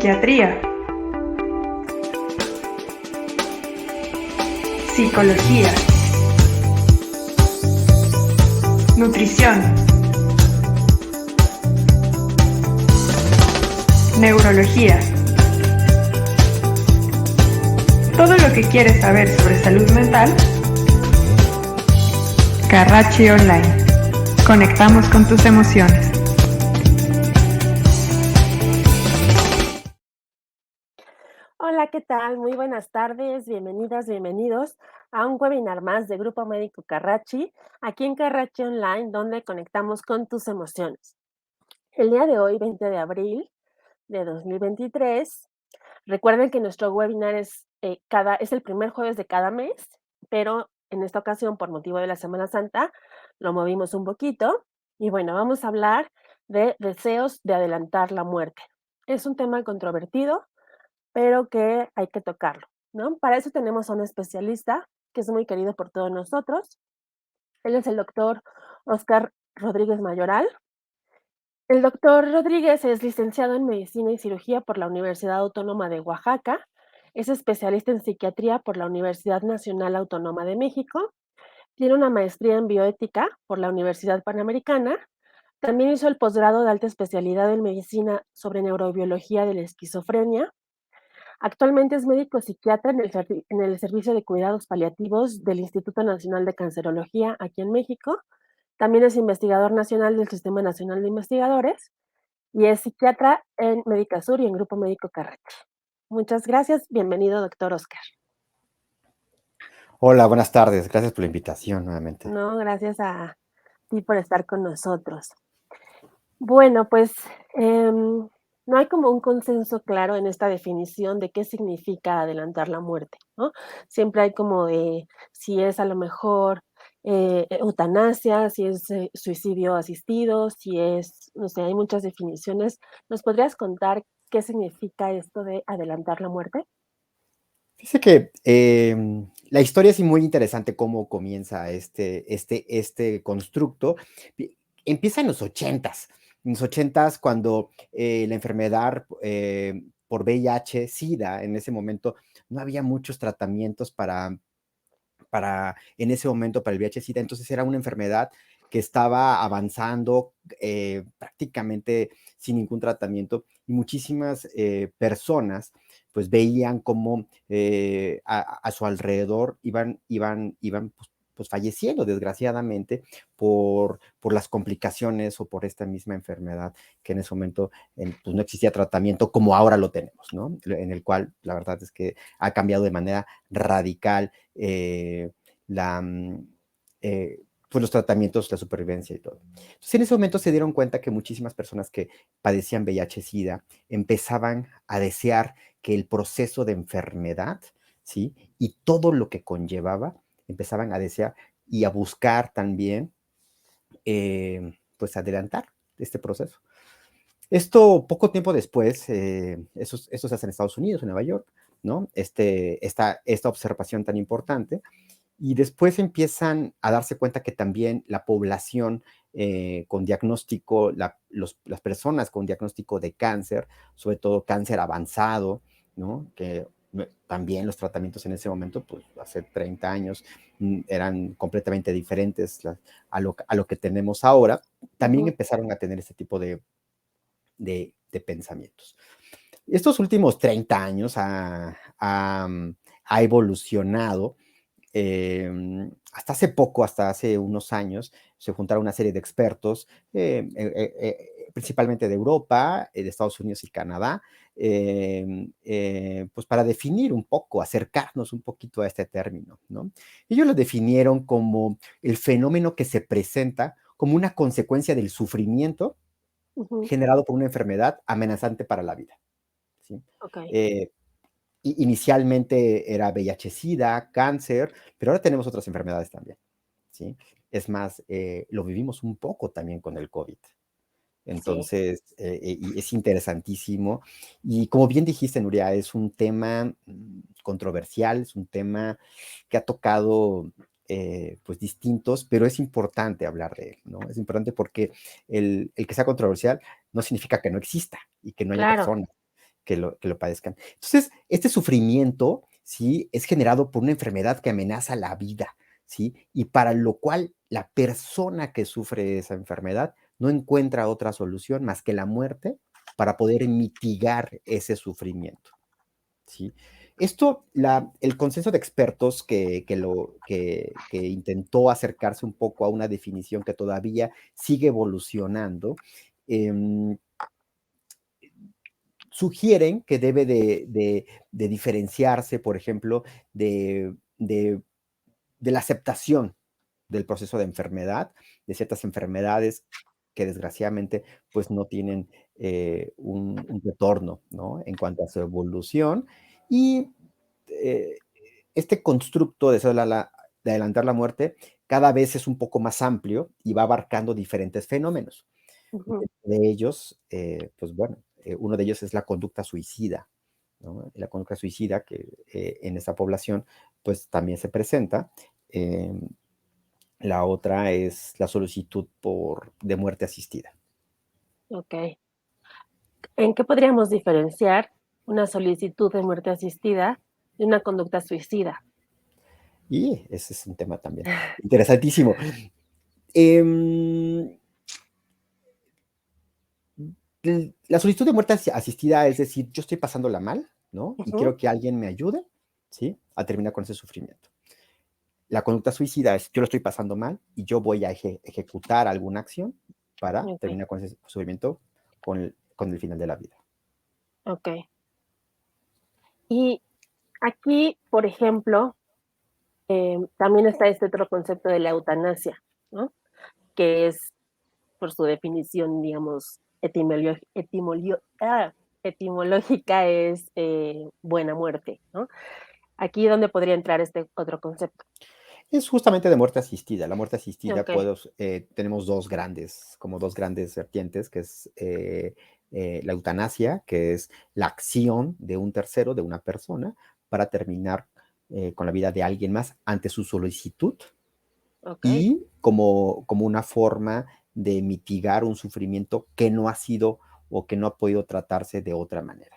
psiquiatría, psicología, nutrición, neurología. Todo lo que quieres saber sobre salud mental, Carracci Online. Conectamos con tus emociones. Hola, ¿qué tal? Muy buenas tardes, bienvenidas, bienvenidos a un webinar más de Grupo Médico Carracci, aquí en Carracci Online, donde conectamos con tus emociones. El día de hoy, 20 de abril de 2023, recuerden que nuestro webinar es el primer jueves de cada mes, pero en esta ocasión, por motivo de la Semana Santa, lo movimos un poquito. Y bueno, vamos a hablar de deseos de adelantar la muerte. Es un tema controvertido, pero que hay que tocarlo, ¿no? Para eso tenemos a un especialista que es muy querido por todos nosotros. Él es el doctor Oscar Rodríguez Mayoral. El doctor Rodríguez es licenciado en Medicina y Cirugía por la Universidad Autónoma de Oaxaca, es especialista en psiquiatría por la Universidad Nacional Autónoma de México, tiene una maestría en bioética por la Universidad Panamericana, también hizo el posgrado de alta especialidad en medicina sobre neurobiología de la esquizofrenia. Actualmente es médico psiquiatra en el Servicio de Cuidados Paliativos del Instituto Nacional de Cancerología aquí en México. También es investigador nacional del Sistema Nacional de Investigadores y es psiquiatra en Médica Sur y en Grupo Médico Carracci. Muchas gracias. Bienvenido, doctor Oscar. Hola, buenas tardes. Gracias por la invitación nuevamente. No, gracias a ti por estar con nosotros. Bueno, pues no hay como un consenso claro en esta definición de qué significa adelantar la muerte, ¿no? Siempre hay como de si es a lo mejor eutanasia, si es suicidio asistido, si es, no sé, hay muchas definiciones. ¿Nos podrías contar qué significa esto de adelantar la muerte? Fíjese que la historia es muy interesante cómo comienza este constructo. Empieza en los ochentas. En los ochentas, cuando la enfermedad por VIH, SIDA, en ese momento no había muchos tratamientos en ese momento para el VIH-Sida, entonces era una enfermedad que estaba avanzando prácticamente sin ningún tratamiento y muchísimas personas pues veían cómo a su alrededor iban pues falleciendo desgraciadamente por las complicaciones o por esta misma enfermedad que en ese momento pues no existía tratamiento como ahora lo tenemos, ¿no? En el cual la verdad es que ha cambiado de manera radical la, pues los tratamientos, la supervivencia y todo. Entonces, en ese momento se dieron cuenta que muchísimas personas que padecían VIH-Sida empezaban a desear que el proceso de enfermedad, ¿sí? Y todo lo que conllevaba, empezaban a desear y a buscar también, pues, adelantar este proceso. Esto poco tiempo después, eso se hace en Estados Unidos, en Nueva York, ¿no? Esta observación tan importante, y después empiezan a darse cuenta que también la población con diagnóstico, las personas con diagnóstico de cáncer, sobre todo cáncer avanzado, ¿no? Que también los tratamientos en ese momento, pues hace 30 años, eran completamente diferentes a lo que tenemos ahora, también empezaron a tener este tipo de pensamientos. Estos últimos 30 años ha evolucionado. Hasta hace poco, hasta hace unos años, se juntaron una serie de expertos, principalmente de Europa, de Estados Unidos y Canadá, pues para definir un poco, acercarnos un poquito a este término, ¿no? Ellos lo definieron como el fenómeno que se presenta como una consecuencia del sufrimiento generado por una enfermedad amenazante para la vida, ¿sí? Ok. Inicialmente era VIH-Sida, cáncer, pero ahora tenemos otras enfermedades también, ¿sí? Es más, lo vivimos un poco también con el COVID. Sí, Entonces, y es interesantísimo. Y como bien dijiste, Nuria, es un tema controversial, es un tema que ha tocado pues distintos, pero es importante hablar de él, ¿no? Es importante porque el que sea controversial no significa que no exista y que no haya claro. personas que lo padezcan. Entonces, este sufrimiento, ¿sí? Es generado por una enfermedad que amenaza la vida, ¿sí? Y para lo cual la persona que sufre esa enfermedad no encuentra otra solución más que la muerte para poder mitigar ese sufrimiento, ¿sí? Esto, el consenso de expertos que intentó acercarse un poco a una definición que todavía sigue evolucionando, em, sugieren que debe de diferenciarse, por ejemplo, de la aceptación del proceso de enfermedad, de ciertas enfermedades que desgraciadamente pues no tienen un retorno, ¿no? En cuanto a su evolución. Y eh, este constructo de adelantar la muerte cada vez es un poco más amplio y va abarcando diferentes fenómenos. Ujú. De ellos, pues bueno, uno de ellos es la conducta suicida, ¿no? La conducta suicida que en esta población pues también se presenta. Eh, la otra es la solicitud de muerte asistida. Ok. ¿En qué podríamos diferenciar una solicitud de muerte asistida de una conducta suicida? Y ese es un tema también interesantísimo. Em, la solicitud de muerte asistida es decir, yo estoy pasándola mal, ¿no? Y Ujú. quiero que alguien me ayude, ¿sí? A terminar con ese sufrimiento. La conducta suicida es, yo lo estoy pasando mal y yo voy a ejecutar alguna acción para Ok, terminar con ese sufrimiento con el final de la vida. ok. Y aquí, por ejemplo, también está este otro concepto de la eutanasia, ¿no? Que es, por su definición, digamos, etimológica, es buena muerte, ¿no? Aquí donde podría entrar este otro concepto. Es justamente de muerte asistida. La muerte asistida, Ok, tenemos como dos grandes vertientes, que es la eutanasia, que es la acción de un tercero, de una persona, para terminar con la vida de alguien más ante su solicitud ok, y como una forma de mitigar un sufrimiento que no ha sido o que no ha podido tratarse de otra manera.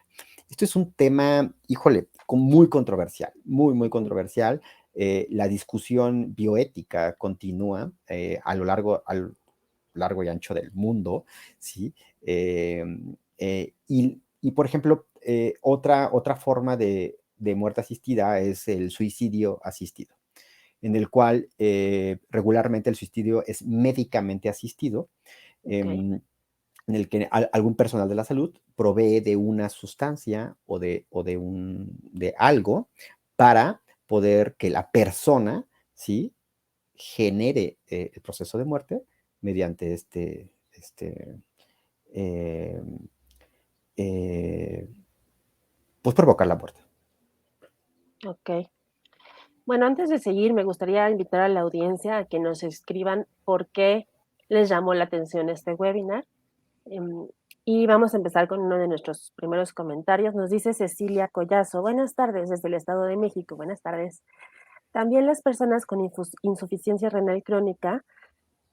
Esto es un tema, híjole, muy controversial, muy, muy controversial. La discusión bioética continúa al largo y ancho del mundo, ¿sí? Por ejemplo, otra forma de muerte asistida es el suicidio asistido, en el cual regularmente el suicidio es médicamente asistido, ok, en el que algún personal de la salud provee de una sustancia de algo para poder que la persona, ¿sí? Genere el proceso de muerte mediante eh, eh, pues provocar la muerte. ok. Bueno, antes de seguir, me gustaría invitar a la audiencia a que nos escriban por qué les llamó la atención este webinar. Em, y vamos a empezar con uno de nuestros primeros comentarios. Nos dice Cecilia Collazo. Buenas tardes desde el Estado de México. Buenas tardes. También las personas con insuficiencia renal crónica,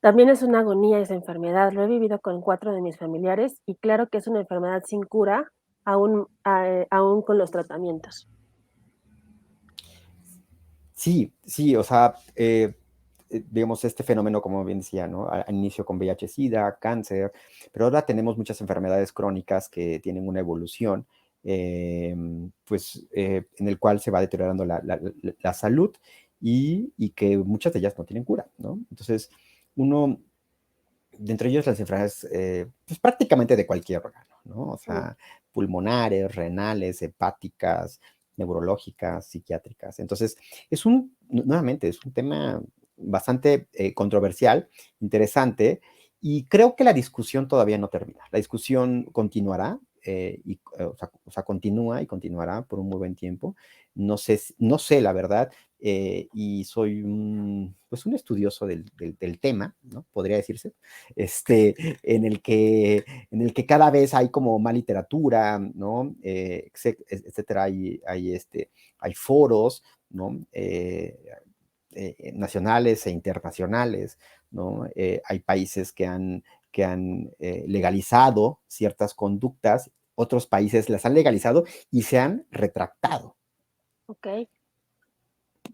también es una agonía esa enfermedad. Lo he vivido con 4 de mis familiares y claro que es una enfermedad sin cura, aún con los tratamientos. Sí, sí, o sea, digamos, este fenómeno, como bien decía, ¿no? Al inicio con VIH-Sida, cáncer, pero ahora tenemos muchas enfermedades crónicas que tienen una evolución, en el cual se va deteriorando la salud y que muchas de ellas no tienen cura, ¿no? Entonces, uno, de entre ellos las enfermedades, pues prácticamente de cualquier órgano, ¿no? O Mm, sea, pulmonares, renales, hepáticas, neurológicas, psiquiátricas. Entonces, nuevamente, es un tema bastante controversial, interesante, y creo que la discusión todavía no termina. La discusión continuará, o sea, continúa y continuará por un muy buen tiempo. No sé la verdad, y soy pues un estudioso del tema, ¿no? Podría decirse, este, en el que cada vez hay como más literatura, ¿no? Etcétera, hay foros, ¿no? Nacionales e internacionales, ¿no? Hay países que han legalizado ciertas conductas otros países las han legalizado y se han retractado. Ok,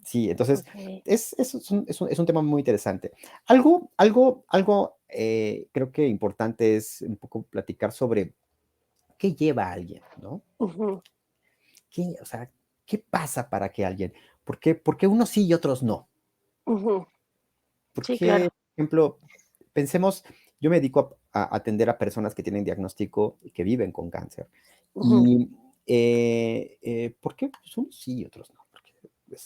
Sí, entonces ok. es un tema muy interesante. Creo que importante es un poco platicar sobre qué lleva a alguien, ¿no? Ujú, O sea, ¿qué pasa para que alguien? Por qué unos sí y otros no? ujú. Sí, Porque, claro. por ejemplo, pensemos, yo me dedico a atender a personas que tienen diagnóstico y que viven con cáncer. Ujú, Y, ¿por qué pues, unos sí y otros no? Porque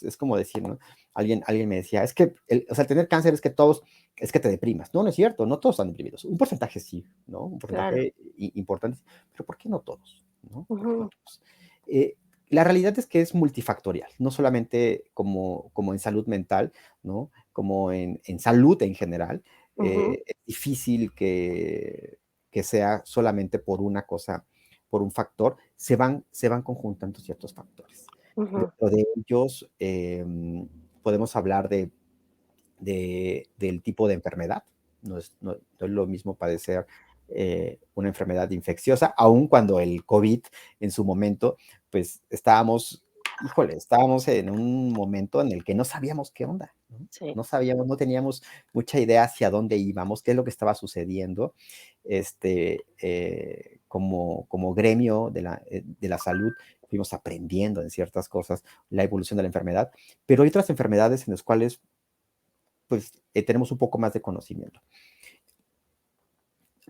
es como decir, ¿no? Alguien me decía, es que, o sea, el tener cáncer es que todos, es que te deprimas. No, no es cierto, no todos están deprimidos. Un porcentaje sí, ¿no? Un claro. porcentaje importante, pero ¿por qué no todos? ¿No? ¿Por qué no Ujú, todos? Eh, la realidad es que es multifactorial, no solamente como en salud mental, ¿no? Como en salud en general, ujú, es difícil que sea solamente por una cosa, por un factor, se van conjuntando ciertos factores. ujú. Dentro de ellos, podemos hablar del tipo de enfermedad. No es lo mismo padecer una enfermedad infecciosa, aun cuando el COVID en su momento, pues estábamos en un momento en el que no sabíamos qué onda, ¿no? Sí. No sabíamos, no teníamos mucha idea hacia dónde íbamos, qué es lo que estaba sucediendo. Como gremio de la salud, fuimos aprendiendo en ciertas cosas la evolución de la enfermedad, pero hay otras enfermedades en las cuales pues tenemos un poco más de conocimiento.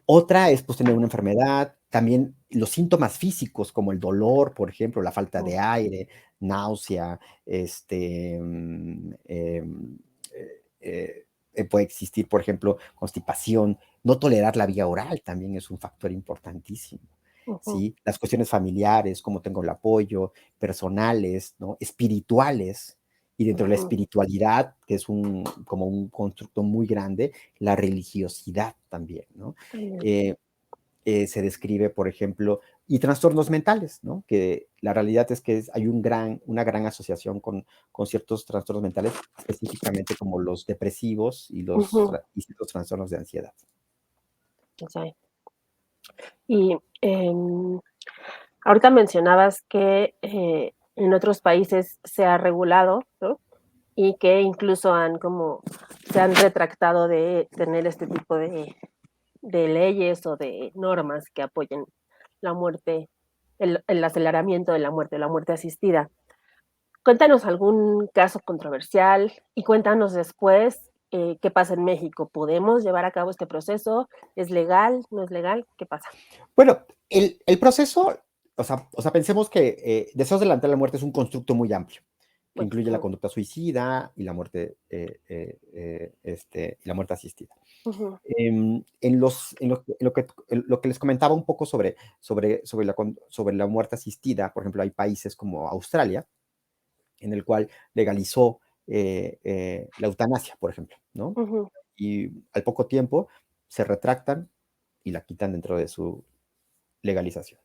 Otra es pues tener una enfermedad, también los síntomas físicos como el dolor, por ejemplo, la falta Mm, de aire, náusea, este, mm, em, puede existir, por ejemplo, constipación, no tolerar la vía oral también es un factor importantísimo. ujú, ¿Sí? Las cuestiones familiares, cómo tengo el apoyo, personales, ¿no? Espirituales, y dentro de la ujú. espiritualidad, que es como un constructo muy grande, la religiosidad también, ¿no? También. Eh, Se describe, por ejemplo, y trastornos mentales, ¿no? Que la realidad es que hay una gran asociación con ciertos trastornos mentales, específicamente como los depresivos Ujú, y ciertos trastornos de ansiedad. sí. Y, ahorita mencionabas que, en otros países se ha regulado, ¿no? Y que incluso se han retractado de tener este tipo de leyes o de normas que apoyen la muerte, el aceleramiento de la muerte asistida. Cuéntanos algún caso controversial y cuéntanos después, qué pasa en México. ¿Podemos llevar a cabo este proceso? ¿Es legal? ¿No es legal? ¿Qué pasa? Bueno, el proceso, o sea, pensemos que deseos de adelantar la muerte es un constructo muy amplio, que Bueno, incluye la conducta suicida y la muerte, y la muerte asistida. ujú, En lo que les comentaba un poco sobre la muerte asistida, por ejemplo, hay países como Australia, en el cual legalizó la eutanasia, por ejemplo, ¿no? ujú, Y al poco tiempo se retractan y la quitan dentro de su legalización.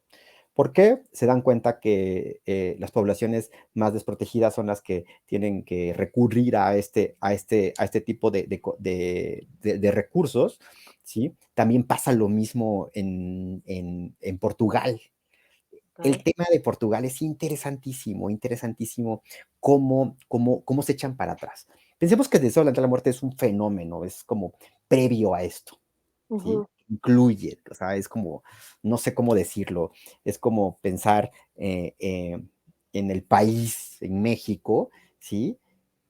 ¿Por qué? Se dan cuenta que las poblaciones más desprotegidas son las que tienen que recurrir a este tipo de recursos, ¿sí? También pasa lo mismo en Portugal. El okey, tema de Portugal es interesantísimo, interesantísimo cómo se echan para atrás. Pensemos que el deseo de la muerte es un fenómeno, es como previo a esto. ¿Sí? ujú, Incluye, o sea, es como, no sé cómo decirlo, es como pensar en el país, en México, ¿sí?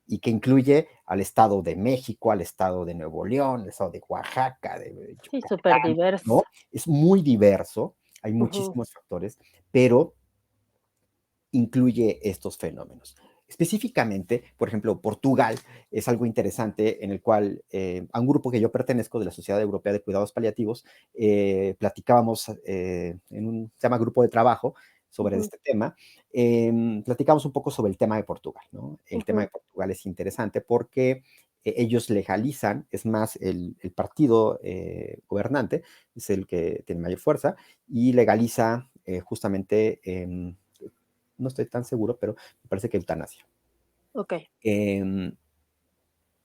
Y que incluye al Estado de México, al Estado de Nuevo León, al Estado de Oaxaca, de sí, Yucatán, superdiverso. ¿no? Es muy diverso, hay Ujú, muchísimos factores, pero incluye estos fenómenos. Específicamente, por ejemplo, Portugal es algo interesante en el cual a un grupo que yo pertenezco de la Sociedad Europea de Cuidados Paliativos, platicábamos se llama grupo de trabajo sobre ujú, este tema, platicamos un poco sobre el tema de Portugal, ¿no? El tema de ujú, Portugal es interesante porque ellos legalizan, es más, el partido gobernante es el que tiene mayor fuerza y legaliza justamente no estoy tan seguro, pero me parece que eutanasia. okey, Em,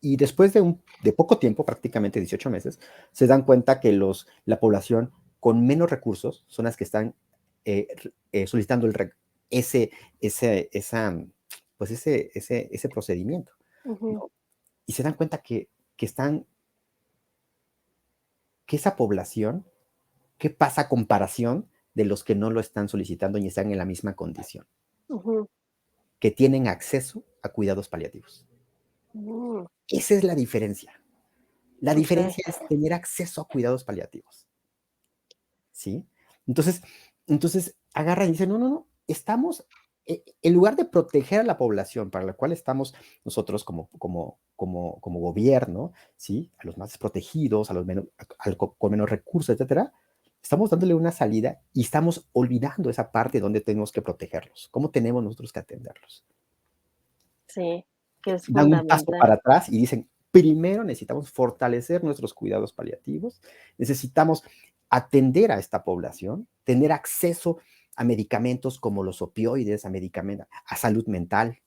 y después de poco tiempo, prácticamente 18 meses, se dan cuenta que la población con menos recursos son las que están solicitando ese, esa, pues ese procedimiento. ¿No? Y se dan cuenta que esa población, ¿qué pasa a comparación de los que no lo están solicitando y están en la misma condición? Que tienen acceso a cuidados paliativos. Esa es la diferencia. La diferencia es tener acceso a cuidados paliativos. ¿Sí? Entonces agarran y dicen, no, estamos, en lugar de proteger a la población para la cual estamos nosotros como gobierno, ¿sí? A los más desprotegidos, con menos recursos, etcétera, estamos dándole una salida y estamos olvidando esa parte donde tenemos que protegerlos. ¿Cómo tenemos nosotros que atenderlos? Sí, que es Dan un paso fundamental. para atrás y dicen, primero necesitamos fortalecer nuestros cuidados paliativos, necesitamos atender a esta población, tener acceso a medicamentos como los opioides, a salud mental,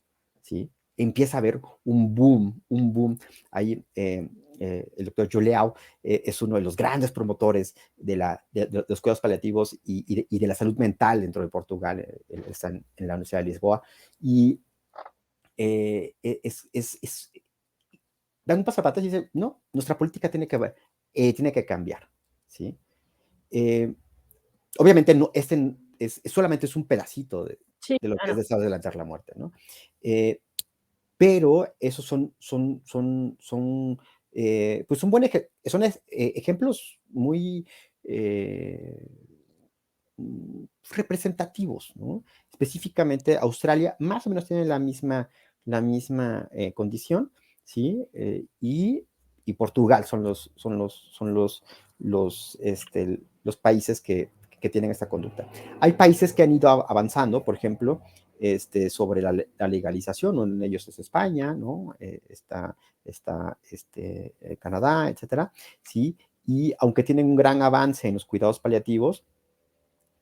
¿sí? Empieza a haber un boom. Ahí el doctor Juliao es uno de los grandes promotores de los cuidados paliativos y de la salud mental dentro de Portugal. Él está en la Universidad de Lisboa y dan un paso para atrás y dicen, no, nuestra política tiene que cambiar, ¿sí? Obviamente no, solamente es un pedacito de lo que es desear adelantar la muerte, ¿no? Pero esos pues son ejemplos muy representativos, ¿no? Específicamente Australia más o menos tiene la misma condición, ¿sí? Y Portugal son los países que tienen esta conducta. Hay países que han ido avanzando, por ejemplo, sobre la legalización, uno de ellos es España, ¿no? Está Canadá, etcétera, ¿sí? Y aunque tienen un gran avance en los cuidados paliativos,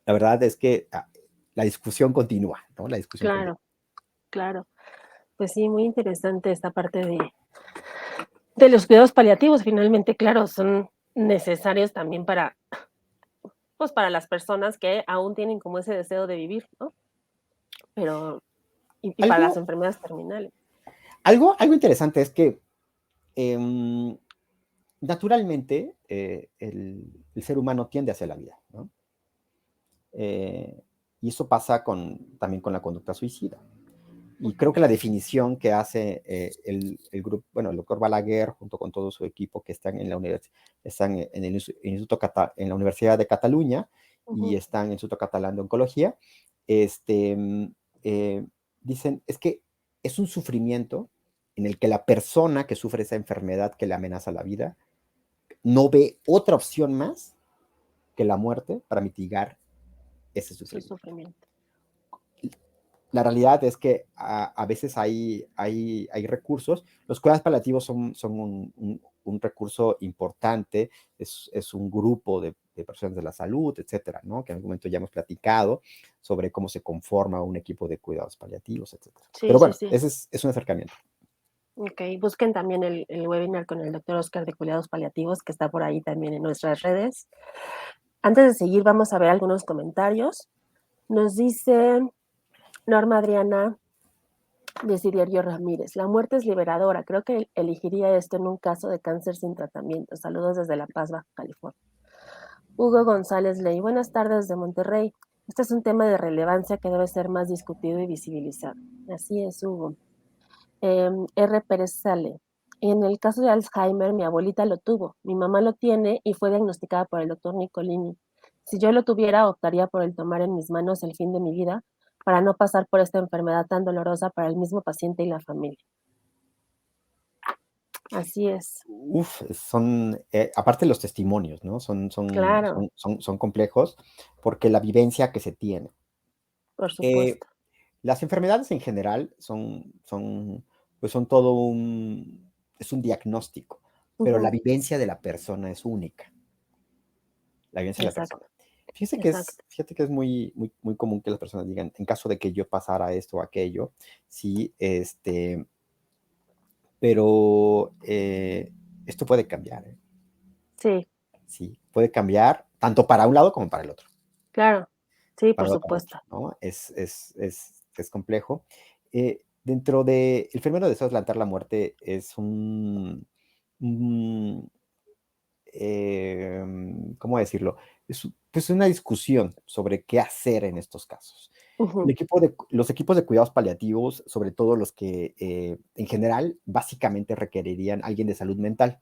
la verdad es que la discusión continúa, ¿no? La discusión continúa. Claro. Pues sí, muy interesante esta parte de los cuidados paliativos. Finalmente, claro, son necesarios también pues para las personas que aún tienen como ese deseo de vivir, ¿no? Pero, y para las enfermedades terminales. Algo interesante es que naturalmente el ser humano tiende hacia la vida, ¿no? Y eso pasa también con la conducta suicida. Y creo que la definición que hace el grupo, bueno, el doctor Balaguer, junto con todo su equipo que están en la Universidad de Cataluña y están en el Instituto Catalán de Oncología, dicen, es que es un sufrimiento en el que la persona que sufre esa enfermedad que le amenaza la vida no ve otra opción más que la muerte para mitigar ese sufrimiento. La realidad es que a veces hay recursos. Los cuidados paliativos son un recurso importante, es un grupo de personas de la salud, etcétera, ¿no? Que en algún momento ya hemos platicado sobre cómo se conforma un equipo de cuidados paliativos, etcétera. Sí, pero bueno, sí. ese es un acercamiento. Ok, busquen también el webinar con el doctor Oscar de Cuidados Paliativos, que está por ahí también en nuestras redes. Antes de seguir, vamos a ver algunos comentarios. Nos dice Norma Adriana Desiderio Ramírez, la muerte es liberadora. Creo que elegiría esto en un caso de cáncer sin tratamiento. Saludos desde La Paz, Baja California. Hugo González Ley, buenas tardes de Monterrey. Este es un tema de relevancia que debe ser más discutido y visibilizado. Así es, Hugo. R. Pérez Sale. En el caso de Alzheimer, mi abuelita lo tuvo, mi mamá lo tiene y fue diagnosticada por el doctor Nicolini. Si yo lo tuviera, optaría por el tomar en mis manos el fin de mi vida para no pasar por esta enfermedad tan dolorosa para el mismo paciente y la familia. Así es. Aparte los testimonios, ¿no? Claro. Son complejos porque la vivencia que se tiene. Por supuesto. Las enfermedades en general pues son todo es un diagnóstico, pero la vivencia de la persona es única. La vivencia de la persona. Fíjate que es muy, muy, muy común que las personas digan, en caso de que yo pasara esto o aquello, sí, pero esto puede cambiar. Sí. Sí, puede cambiar tanto para un lado como para el otro. Claro. Sí, por para la otra, supuesto. ¿no? Es complejo. Dentro de el fenómeno de deseo de adelantar la muerte es un, ¿cómo decirlo? Pues una discusión sobre qué hacer en estos casos. Ujú, Los equipos de cuidados paliativos, sobre todo los que en general básicamente requerirían alguien de salud mental.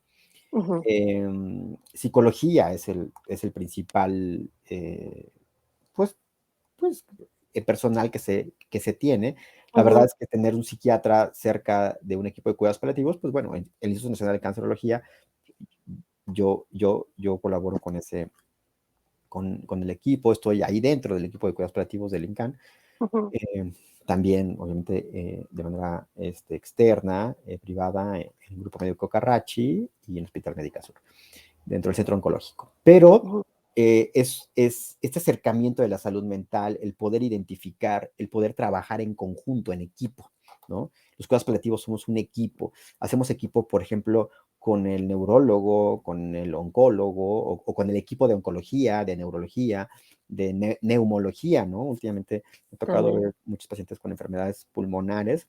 ujú, Psicología es el principal, pues, pues, personal que se tiene. La verdad ujú. es que tener un psiquiatra cerca de un equipo de cuidados paliativos, pues bueno, en el Instituto Nacional de Cancerología, yo colaboro con el equipo, estoy ahí dentro del equipo de cuidados paliativos del INCAN. Ujú, Eh, También, obviamente, de manera externa, privada, en el Grupo Médico Carracci y en el Hospital Médica Sur, dentro del centro oncológico. Pero ujú, es este acercamiento de la salud mental, el poder identificar, el poder trabajar en conjunto, en equipo, ¿no? Los cuidados paliativos somos un equipo. Hacemos equipo, por ejemplo, con el neurólogo, con el oncólogo o con el equipo de oncología, de neurología, de neumología, ¿no? Últimamente me ha tocado también. ver muchos pacientes con enfermedades pulmonares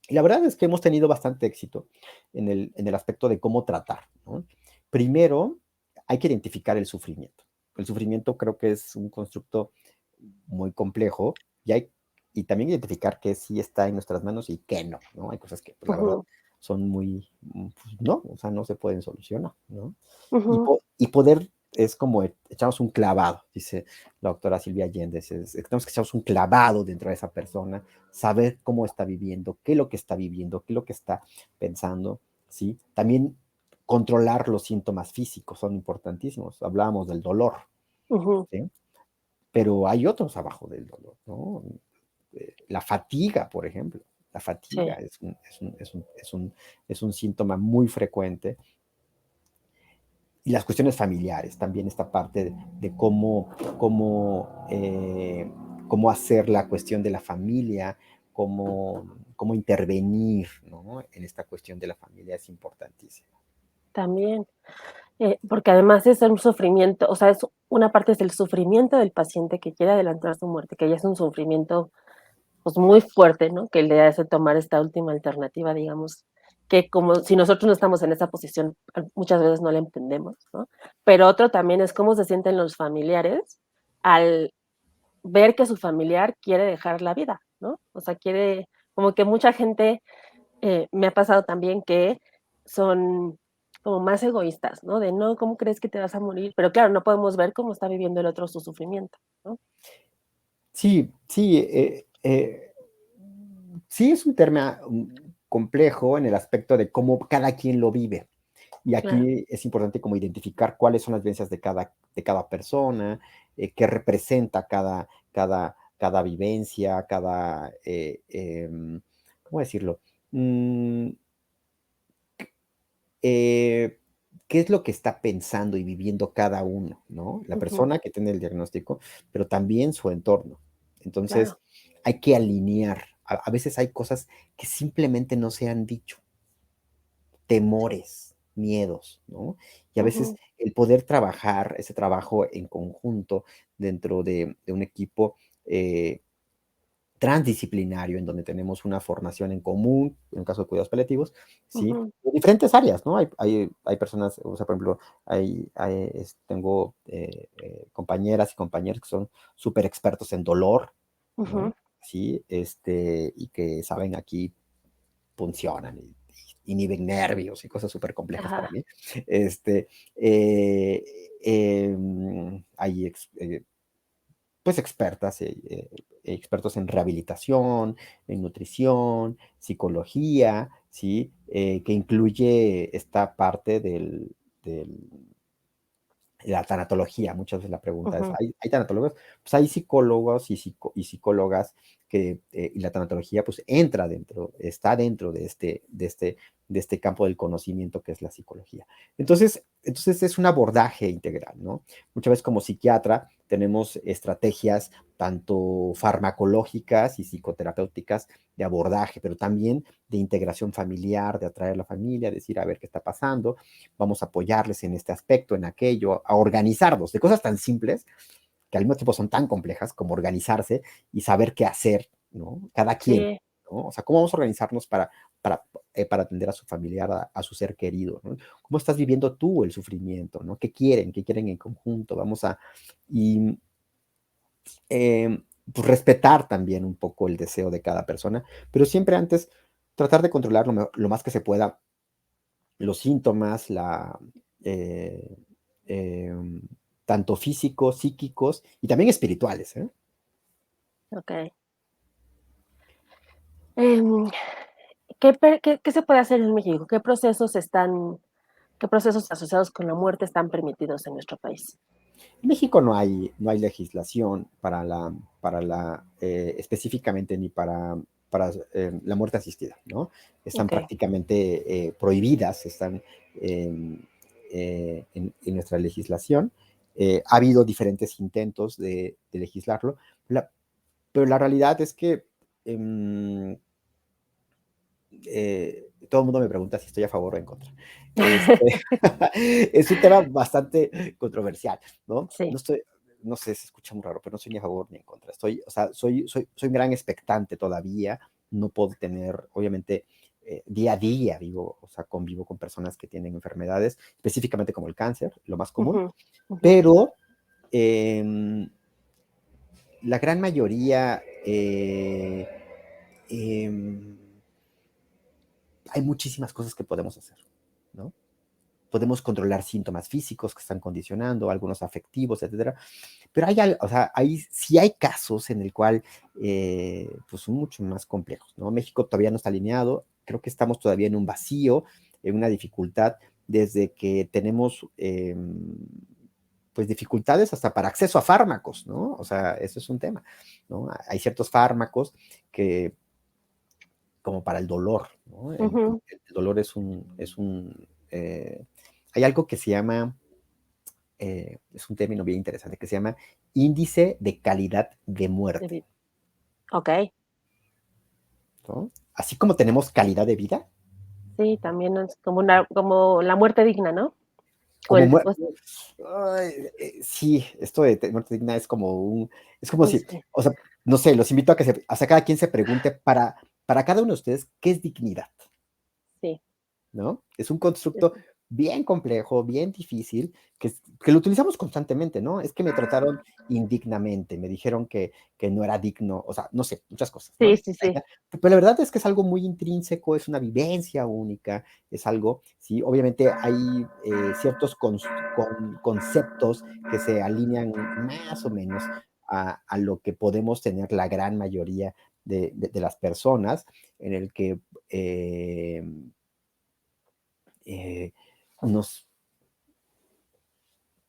y la verdad es que hemos tenido bastante éxito en el aspecto de cómo tratar, ¿no? Primero, hay que identificar el sufrimiento. El sufrimiento creo que es un constructo muy complejo y también identificar qué sí está en nuestras manos y qué no, ¿no? Hay cosas que, pues, la verdad, Ujú, son muy, pues, no, o sea, no se pueden solucionar, ¿no? ujú, Y poder es como echarnos un clavado, dice la doctora Silvia Allende, tenemos que echarnos un clavado dentro de esa persona, saber cómo está viviendo, qué es lo que está viviendo, qué es lo que está pensando, ¿sí? También controlar los síntomas físicos son importantísimos. Hablábamos del dolor, ujú. ¿sí? Pero hay otros abajo del dolor, ¿no? La fatiga, por ejemplo. La fatiga Sí, es un síntoma muy frecuente. Y las cuestiones familiares, también esta parte de cómo hacer la cuestión de la familia, cómo intervenir, ¿no? En esta cuestión de la familia es importantísima. también. Porque además es un sufrimiento, o sea, es una parte es el sufrimiento del paciente que quiere adelantar su muerte, que ya es un sufrimiento, pues, muy fuerte, ¿no? Que le hace tomar esta última alternativa, digamos, que como si nosotros no estamos en esa posición, muchas veces no la entendemos, ¿no? Pero otro también es cómo se sienten los familiares al ver que su familiar quiere dejar la vida, ¿no? O sea, quiere como que mucha gente me ha pasado también que son como más egoístas, ¿no? De no, ¿cómo crees que te vas a morir? Pero claro, no podemos ver cómo está viviendo el otro su sufrimiento, ¿no? Sí, sí, sí es un tema complejo en el aspecto de cómo cada quien lo vive. Y Claro. aquí es importante como identificar cuáles son las vivencias de cada persona, qué representa cada vivencia, ¿cómo decirlo? Mm, eh, ¿Qué es lo que está pensando y viviendo cada uno, ¿no? La Ujú, persona que tiene el diagnóstico, pero también su entorno. Entonces, claro. hay que alinear. A veces hay cosas que simplemente no se han dicho, Sí. temores, miedos, ¿no? Y a veces Ujú, el poder trabajar, ese trabajo en conjunto dentro de un equipo transdisciplinario, en donde tenemos una formación en común, en el caso de cuidados paliativos, ¿sí? ujú, De diferentes áreas, ¿no? Hay personas, o sea, por ejemplo, tengo compañeras y compañeros que son súper expertos en dolor, ujú. ¿no? Sí, y que saben aquí funcionan y inhiben nervios y cosas súper complejas para Ajá. mí. Este, eh, hay pues expertas, expertos en rehabilitación, en nutrición, psicología, ¿sí? Que incluye esta parte la tanatología. Muchas veces la pregunta es, Ujú, ¿hay tanatólogos? Pues hay psicólogos y psicólogas y la tanatología pues está dentro de este campo del conocimiento que es la psicología. Entonces es un abordaje integral, ¿no? Muchas veces como psiquiatra tenemos estrategias tanto farmacológicas y psicoterapéuticas de abordaje, pero también de integración familiar, de atraer a la familia, decir, a ver qué está pasando, vamos a apoyarles en este aspecto, en aquello, a organizarlos, de cosas tan simples que al mismo tiempo son tan complejas como organizarse y saber qué hacer, ¿no? Cada quien, Sí. ¿no? O sea, ¿cómo vamos a organizarnos para atender a su familiar, a su ser querido, ¿no? ¿Cómo estás viviendo tú el sufrimiento, ¿no? ¿Qué quieren? ¿Qué quieren en conjunto? Y pues respetar también un poco el deseo de cada persona, pero siempre antes tratar de controlar lo más que se pueda los síntomas, eh, em, tanto físicos, psíquicos y también espirituales, ¿eh? Ok. Em, ¿qué se puede hacer en México? ¿Qué procesos asociados con la muerte están permitidos en nuestro país? En México no hay legislación específicamente ni para la muerte asistida, ¿no? Están Ok. prácticamente prohibidas, están en nuestra legislación. Ha habido diferentes intentos de legislarlo, la- pero la realidad es que em, todo el mundo me pregunta si estoy a favor o en contra. Este, es un tema bastante controversial, ¿no? Sí. No sé, se escucha muy raro, pero no soy ni a favor ni en contra. O sea, soy un gran expectante todavía. No puedo tener, obviamente, día a día, digo, o sea, convivo con personas que tienen enfermedades, específicamente como el cáncer, lo más común, Ujú, ujú. pero em, la gran mayoría em, hay muchísimas cosas que podemos hacer, ¿no? Podemos controlar síntomas físicos que están condicionando, algunos afectivos, etcétera. Pero o sea, sí hay casos en el cual, pues son mucho más complejos, ¿no? México todavía no está alineado, creo que estamos todavía en un vacío, en una dificultad, desde que tenemos, pues dificultades hasta para acceso a fármacos, ¿no? O sea, eso es un tema, ¿no? Hay ciertos fármacos que como para el dolor, ¿no? Ujú. El dolor hay algo que se llama, es un término bien interesante, que se llama índice de calidad de muerte, Ok. ¿no? Así como tenemos calidad de vida, Sí, también es como la muerte digna, ¿no? O como el, muerte. o- Sí, esto de muerte digna es como si, sí, o sea, no sé, los invito a que o sea, cada quien se pregunte para cada uno de ustedes, ¿qué es dignidad? sí, ¿No? Es un sí, constructo sí. bien complejo, bien difícil, que lo utilizamos constantemente, ¿no? Es que me trataron indignamente, me dijeron que no era digno, o sea, no sé, muchas cosas, Sí, ¿no? sí, sí. Pero la verdad es que es algo muy intrínseco, es una vivencia única, es algo, sí, obviamente hay ciertos conceptos que se alinean más o menos a lo que podemos tener la gran mayoría de las personas, en el que eh, eh, nos,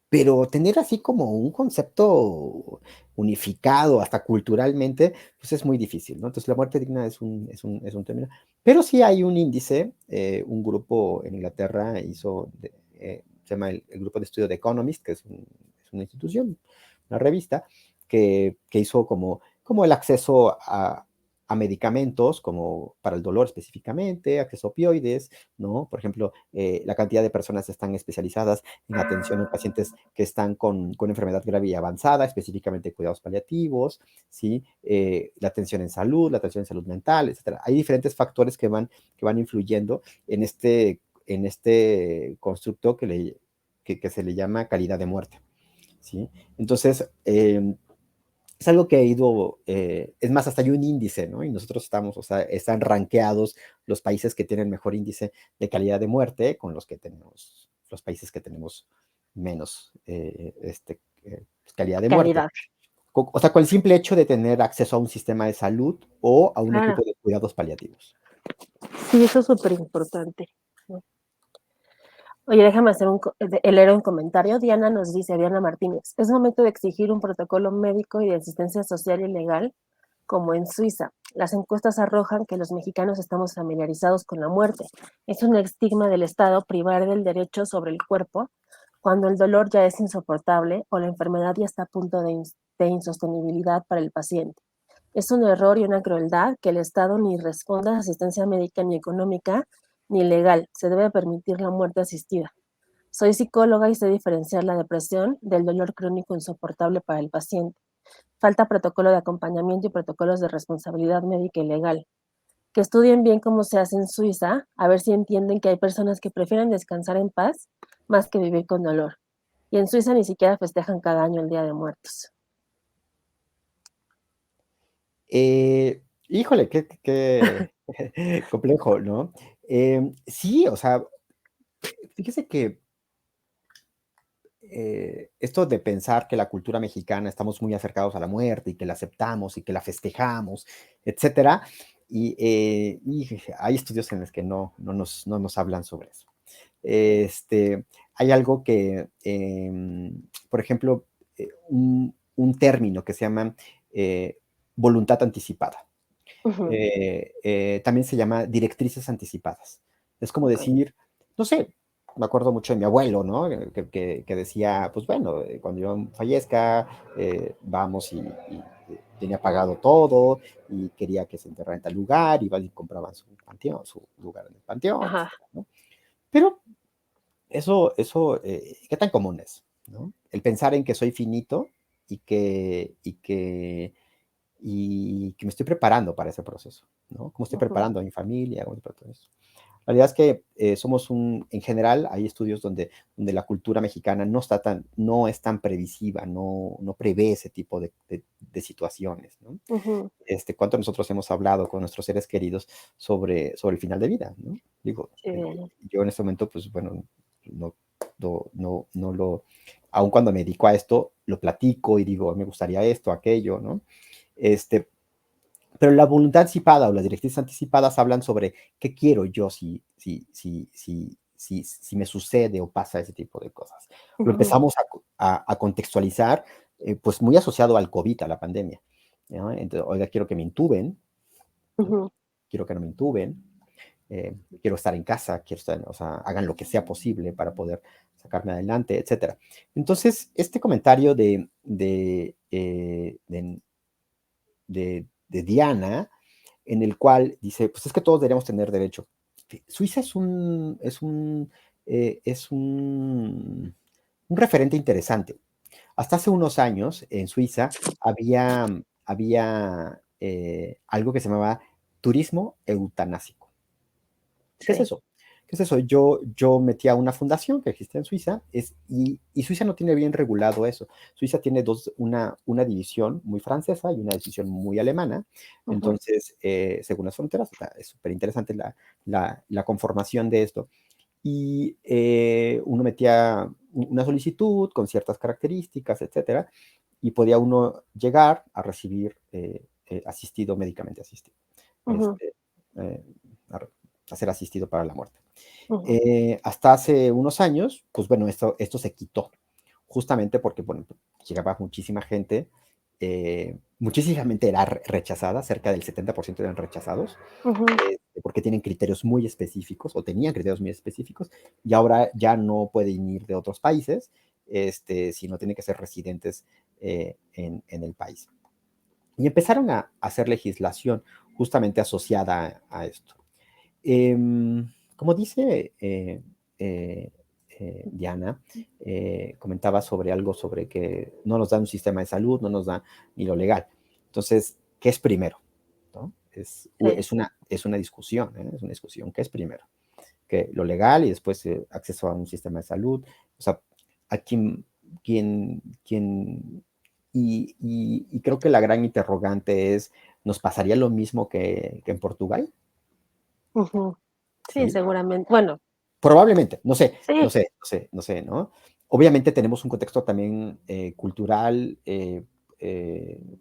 pero tener así como un concepto unificado, hasta culturalmente, pues es muy difícil, ¿no? Entonces la muerte digna es un término, pero sí hay un índice, un grupo en Inglaterra se llama el Grupo de Estudio de Economist, que es una institución, una revista, que hizo como el acceso a medicamentos, como para el dolor específicamente, acceso a opioides, ¿no? Por ejemplo, la cantidad de personas están especializadas en atención a pacientes que están con enfermedad grave y avanzada, específicamente cuidados paliativos, ¿sí? La atención en salud mental, etcétera. Hay diferentes factores que van influyendo en este constructo que se le llama calidad de muerte, ¿sí? Entonces, es algo que ha ido, es más, hasta hay un índice, ¿no? Y nosotros estamos, o sea, están rankeados los países que tienen mejor índice de calidad de muerte con los países que tenemos menos calidad de muerte. Calidad. O sea, con el simple hecho de tener acceso a un sistema de salud o a un Claro. equipo de cuidados paliativos. Sí, eso es súper importante, ¿no? Oye, déjame leer un comentario. Diana Martínez, es momento de exigir un protocolo médico y de asistencia social y legal como en Suiza. Las encuestas arrojan que los mexicanos estamos familiarizados con la muerte. Es un estigma del Estado privar del derecho sobre el cuerpo cuando el dolor ya es insoportable o la enfermedad ya está a punto de insostenibilidad para el paciente. Es un error y una crueldad que el Estado ni responda a asistencia médica ni económica ni legal. Se debe permitir la muerte asistida. Soy psicóloga y sé diferenciar la depresión del dolor crónico insoportable para el paciente. Falta protocolo de acompañamiento y protocolos de responsabilidad médica y legal. Que estudien bien cómo se hace en Suiza, a ver si entienden que hay personas que prefieren descansar en paz más que vivir con dolor. Y en Suiza ni siquiera festejan cada año el Día de Muertos. Híjole, qué complejo, ¿no? Sí, o sea, fíjese que esto de pensar que la cultura mexicana estamos muy acercados a la muerte y que la aceptamos y que la festejamos, etcétera, y hay estudios en los que no nos hablan sobre eso. Hay algo que, por ejemplo, un término que se llama voluntad anticipada. Ujú, También se llama directrices anticipadas. Es como ok. decir, no sé, me acuerdo mucho de mi abuelo, ¿no? Que decía, pues bueno, cuando yo fallezca, vamos y tenía pagado todo y quería que se enterrara en tal lugar, iban y compraban su panteón, su lugar en el panteón, Ajá. etcétera, ¿no? Pero eso, ¿qué tan común es? ¿No? El pensar en que soy finito y que me estoy preparando para ese proceso, ¿no? ¿Cómo estoy Ujú, preparando a mi familia? ¿Cómo estoy preparando eso? La realidad es que en general, hay estudios donde la cultura mexicana no es tan previsiva, no prevé ese tipo de situaciones, ¿no? ujú, ¿Cuánto nosotros hemos hablado con nuestros seres queridos sobre el final de vida, ¿no? Digo, sí. yo en este momento, pues bueno, no, no lo, aun cuando me dedico a esto, lo platico y digo, me gustaría esto, aquello, ¿no? Este, pero la voluntad anticipada o las directrices anticipadas hablan sobre qué quiero yo si me sucede o pasa ese tipo de cosas. Lo Ujú, empezamos a contextualizar, pues muy asociado al COVID, a la pandemia, ¿no? Entonces, oiga, quiero que me intuben, ¿no? ujú, Quiero que no me intuben, quiero estar en casa, o sea, hagan lo que sea posible para poder sacarme adelante, etcétera. Entonces, este comentario de Diana, en el cual dice, pues es que todos deberíamos tener derecho. Suiza es un referente interesante. Hasta hace unos años en Suiza había algo que se llamaba turismo eutanásico. ¿Qué es sí. eso? ¿Qué es eso? Yo metí a una fundación que existe en Suiza y Suiza no tiene bien regulado eso. Suiza tiene una división muy francesa y una división muy alemana. Ujú, Entonces, según las fronteras, o sea, es súper interesante la conformación de esto. Y uno metía una solicitud con ciertas características, etcétera, y podía uno llegar a recibir asistido, médicamente asistido. ujú, Este, eh, a ser asistido para la muerte. ujú, Hasta hace unos años, pues bueno, esto se quitó, justamente porque, bueno, llegaba muchísima gente era rechazada, cerca del 70% eran rechazados, ujú, porque tienen criterios muy específicos, o tenían criterios muy específicos, y ahora ya no pueden ir de otros países, sino tienen que ser residentes en el país. Y empezaron a hacer legislación justamente asociada a esto. Como dice Diana, comentaba sobre algo sobre que no nos da un sistema de salud, no nos da ni lo legal. Entonces, ¿qué es primero? ¿No? sí. Es una discusión, ¿eh? Es una discusión. ¿Qué es primero? Que lo legal y después acceso a un sistema de salud. O sea, a quién y creo que la gran interrogante es, ¿nos pasaría lo mismo que en Portugal? Ujú. Sí, ¿Sí? seguramente. Bueno, Probablemente, no sé, no sí, sé, no sé, no sé, ¿no? Obviamente tenemos un contexto también cultural,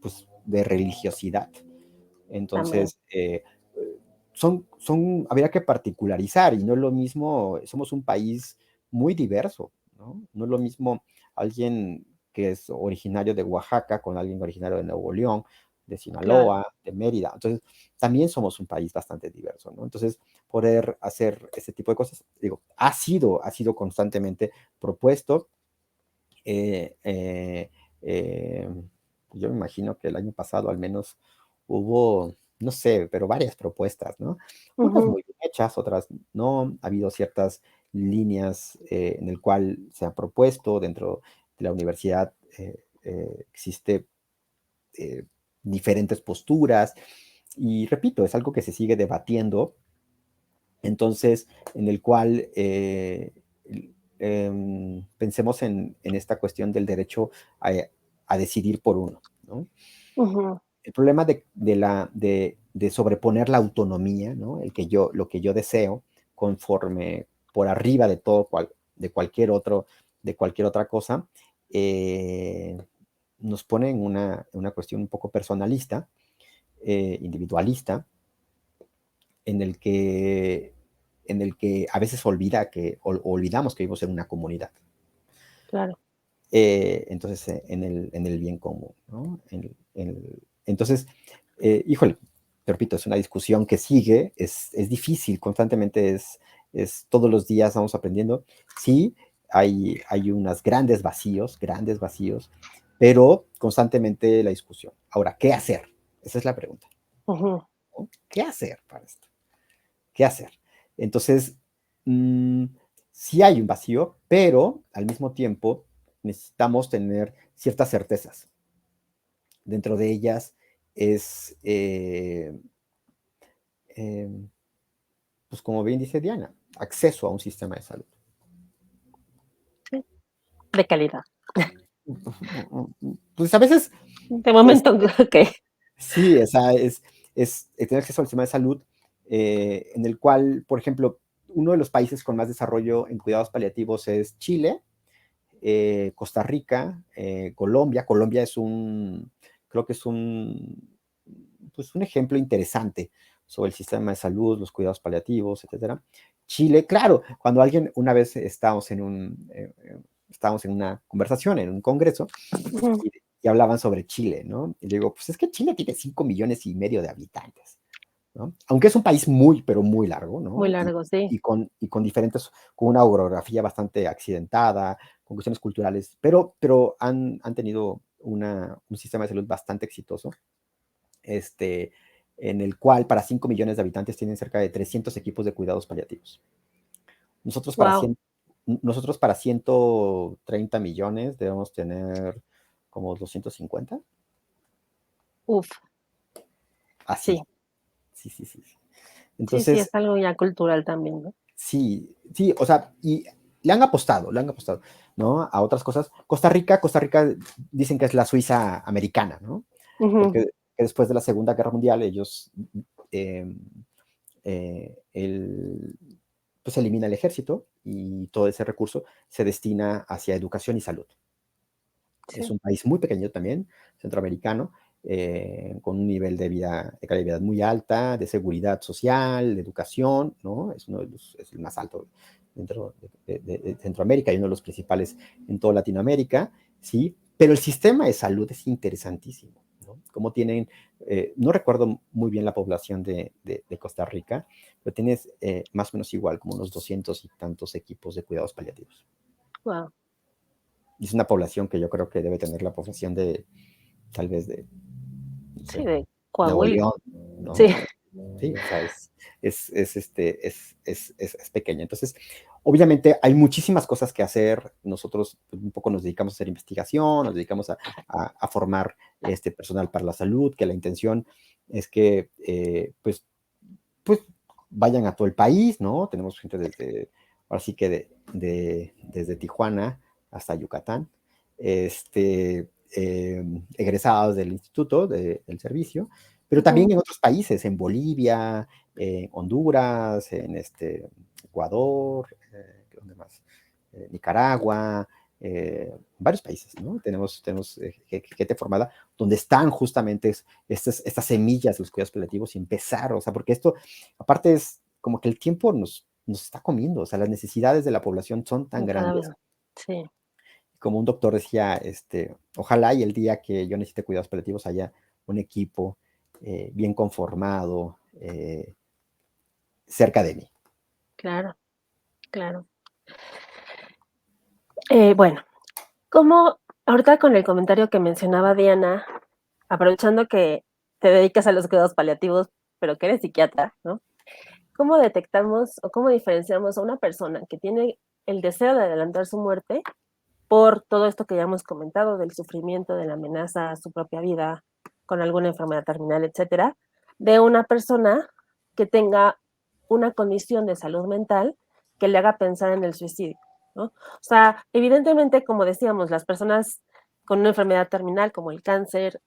pues de religiosidad. también. Entonces, habría que particularizar y no es lo mismo, somos un país muy diverso, ¿no? No es lo mismo alguien que es originario de Oaxaca con alguien originario de Nuevo León, de Claro. Sinaloa, de Mérida. Entonces, también somos un país bastante diverso, ¿no? Entonces, poder hacer ese tipo de cosas, digo, ha sido constantemente propuesto. eh, eh, eh, yo me imagino que el año pasado al menos hubo, no sé, pero varias propuestas, ¿no? Unas Ujú, muy bien hechas, otras no. Ha habido ciertas líneas en el cual se ha propuesto dentro de la universidad. Existe diferentes posturas y repito, es algo que se sigue debatiendo, entonces en el cual pensemos en esta cuestión del derecho a decidir por uno, ¿no? Ujú. El problema de sobreponer la autonomía, ¿no? Lo que yo deseo, conforme por arriba de todo, de cualquier otra cosa, nos pone en una cuestión un poco personalista, individualista, en el que, a veces olvidamos que vivimos en una comunidad. Claro. Entonces, en el bien común, ¿no? Entonces, híjole, te repito, es una discusión que sigue, es difícil, constantemente todos los días vamos aprendiendo. Sí, hay unos grandes vacíos, pero constantemente la discusión. Ahora, ¿qué hacer? Esa es la pregunta, Ujú. ¿no? ¿Qué hacer para esto? ¿Qué hacer? Entonces, sí hay un vacío, pero al mismo tiempo necesitamos tener ciertas certezas. Dentro de ellas es, pues como bien dice Diana, acceso a un sistema de salud. Sí, de calidad. Pues a veces, De pues momento, okey. sí, o sea, es tener acceso al sistema de salud, en el cual, por ejemplo, uno de los países con más desarrollo en cuidados paliativos es Chile, Costa Rica, Colombia. Colombia creo que es pues un ejemplo interesante sobre el sistema de salud, los cuidados paliativos, etcétera. Chile, claro, cuando una vez estábamos en una conversación, en un congreso, Ujú. y hablaban sobre Chile, ¿no? Y digo, pues es que Chile tiene 5,5 millones de habitantes, ¿no? Aunque es un país muy, pero muy largo, Muy ¿no? largo, sí. Con una orografía bastante accidentada, con cuestiones culturales, pero han tenido un sistema de salud bastante exitoso, este, en el cual para 5 millones de habitantes tienen cerca de 300 equipos de cuidados paliativos. Nosotros para, Guau. 100, nosotros para 130 millones debemos tener como 250. Uf, sí. Así, sí, sí, sí. Sí, sí, es Entonces, algo ya cultural también, ¿no? sí, sí, o sea, y le han apostado, ¿no? A otras cosas. Costa Rica dicen que es la Suiza americana, ¿no? Ujú. Porque después de la Segunda Guerra Mundial ellos eh, pues elimina el ejército y todo ese recurso se destina hacia educación y salud. Es Sí, un país muy pequeño también, centroamericano, con un nivel de calidad muy alta, de seguridad social, de educación, ¿no? Es el más alto dentro de Centroamérica y uno de los principales en toda Latinoamérica, ¿sí? Pero el sistema de salud es interesantísimo, ¿no? Como tienen, no recuerdo muy bien la población de Costa Rica, pero tienes más o menos igual, como unos 200 y tantos equipos de cuidados paliativos. guau. Y es una población que yo creo que debe tener la población tal vez no Sí, sé, de Nuevo Coahuila. León, Sí, ¿no? Sí, o sea, es pequeña. Entonces, obviamente hay muchísimas cosas que hacer. Nosotros pues, un poco nos dedicamos a hacer investigación, nos dedicamos a formar personal para la salud, que la intención es que pues vayan a todo el país, ¿no? Tenemos gente ahora sí que desde Tijuana hasta Yucatán, egresados del instituto, del servicio, pero también ujú. en otros países, en Bolivia, Honduras, en Ecuador, ¿dónde más? Nicaragua, varios países, ¿no? Tenemos gente formada donde están justamente estas semillas de los cuidados paliativos y empezar, o sea, porque esto, aparte es como que el tiempo nos está comiendo, o sea, las necesidades de la población son tan Cada vez. grandes. Sí, Como un doctor decía, ojalá y el día que yo necesite cuidados paliativos haya un equipo bien conformado cerca de mí. claro, claro. Bueno, ¿cómo ahorita con el comentario que mencionaba Diana, aprovechando que te dedicas a los cuidados paliativos, pero que eres psiquiatra, ¿no? ¿cómo detectamos o cómo diferenciamos a una persona que tiene el deseo de adelantar su muerte por todo esto que ya hemos comentado, del sufrimiento, de la amenaza a su propia vida con alguna enfermedad terminal, etcétera, de una persona que tenga una condición de salud mental que le haga pensar en el suicidio, ¿no? O sea, evidentemente, como decíamos, las personas con una enfermedad terminal como el cáncer,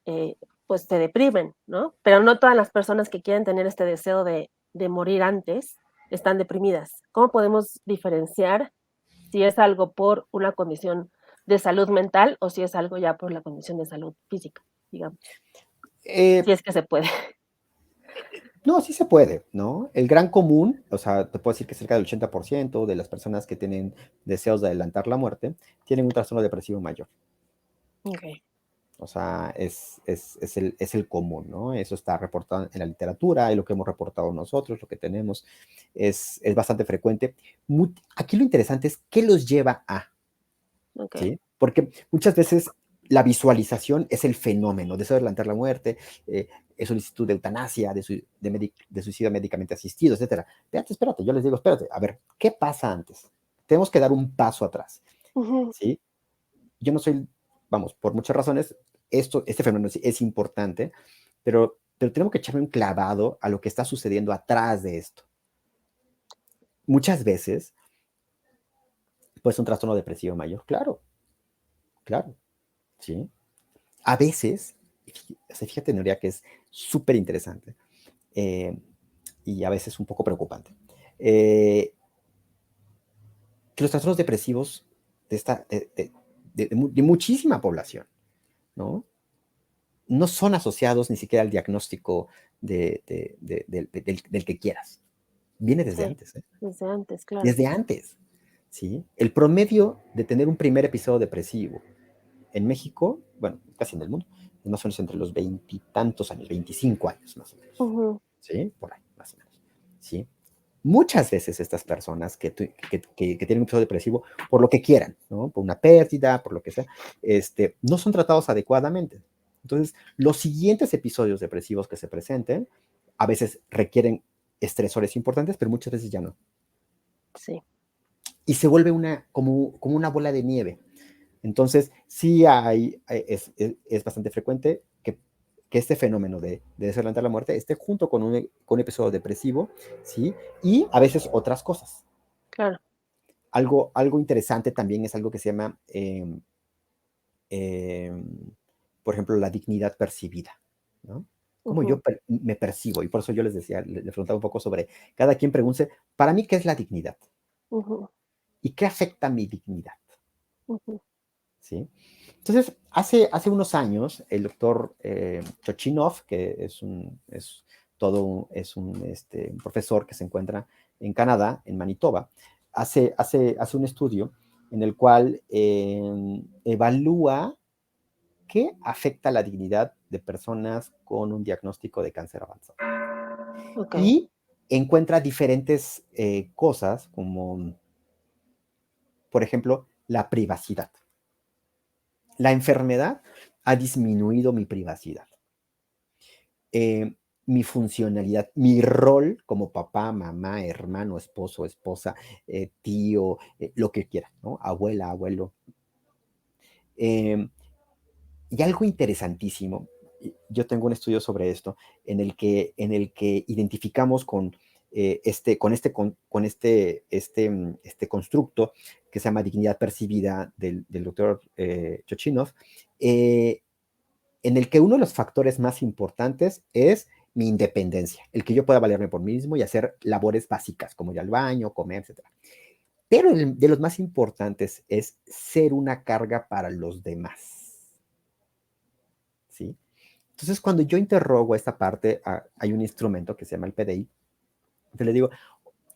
pues se deprimen, ¿no? Pero no todas las personas que quieren tener este deseo de morir antes están deprimidas. ¿Cómo podemos diferenciar si es algo por una condición de salud mental o si es algo ya por la condición de salud física, digamos? Si Eh, es que se puede. no, sí se puede, ¿no? El gran común, o sea, te puedo decir que cerca del 80% de las personas que tienen deseos de adelantar la muerte tienen un trastorno depresivo mayor. Ok. O sea, es el común, ¿no? Eso está reportado en la literatura y lo que hemos reportado nosotros, lo que tenemos, es bastante frecuente. Aquí lo interesante es qué los lleva a, Ok. ¿sí? Porque muchas veces la visualización es el fenómeno, deseo de adelantar la muerte, solicitud de eutanasia, de suicidio médicamente asistido, etcétera. Espérate, yo les digo, espérate, a ver, ¿qué pasa antes? Tenemos que dar un paso atrás, Ujú. ¿sí? Yo no soy, vamos, por muchas razones, este fenómeno es importante, pero tenemos que echarle un clavado a lo que está sucediendo atrás de esto. Muchas veces, pues un trastorno depresivo mayor, claro, claro, ¿sí? A veces, fíjate, Nuria, que es súper interesante eh, y a veces un poco preocupante, eh, que los trastornos depresivos de, esta, de muchísima población, ¿no? No son asociados ni siquiera al diagnóstico del que quieras. Viene desde Sí, antes, ¿eh? desde antes, claro. Desde antes, ¿sí? El promedio de tener un primer episodio depresivo en México, bueno, casi en el mundo, es más o menos entre los veintitantos años, 25 años más o menos, Ujú. ¿sí? Por ahí, más o menos, ¿sí? Muchas veces estas personas que tienen un episodio depresivo, por lo que quieran, ¿no? Por una pérdida, por lo que sea, no son tratados adecuadamente. Entonces, los siguientes episodios depresivos que se presenten, a veces requieren estresores importantes, pero muchas veces ya no. Sí, Y se vuelve como una bola de nieve. Entonces, sí es bastante frecuente que este fenómeno de desadelantar la muerte esté junto con un episodio depresivo, ¿sí? Y a veces otras cosas. claro. Algo interesante también es algo que se llama, eh, por ejemplo, la dignidad percibida, ¿no? Cómo Ujú, yo me percibo, y por eso yo les decía, les preguntaba un poco sobre, cada quien pregunte, para mí, ¿qué es la dignidad? ujú, ¿Y qué afecta mi dignidad? ujú. ¿Sí? Entonces, hace unos años, el doctor Chochinov, que es un profesor que se encuentra en Canadá, en Manitoba, hace un estudio en el cual evalúa qué afecta la dignidad de personas con un diagnóstico de cáncer avanzado. Ok, Y encuentra diferentes cosas, como, por ejemplo, la privacidad. La enfermedad ha disminuido mi privacidad, eh, mi funcionalidad, mi rol como papá, mamá, hermano, esposo, esposa, tío, lo que quiera, ¿no? Abuela, abuelo. Eh, y algo interesantísimo, yo tengo un estudio sobre esto, en el que identificamos con este constructo que se llama dignidad percibida del doctor Chochinov, eh, en el que uno de los factores más importantes es mi independencia, el que yo pueda valerme por mí mismo y hacer labores básicas, como ir al baño, comer, etcétera. Pero de los más importantes es ser una carga para los demás, ¿sí? Entonces, cuando yo interrogo esta parte, hay un instrumento que se llama el PDI, entonces le digo,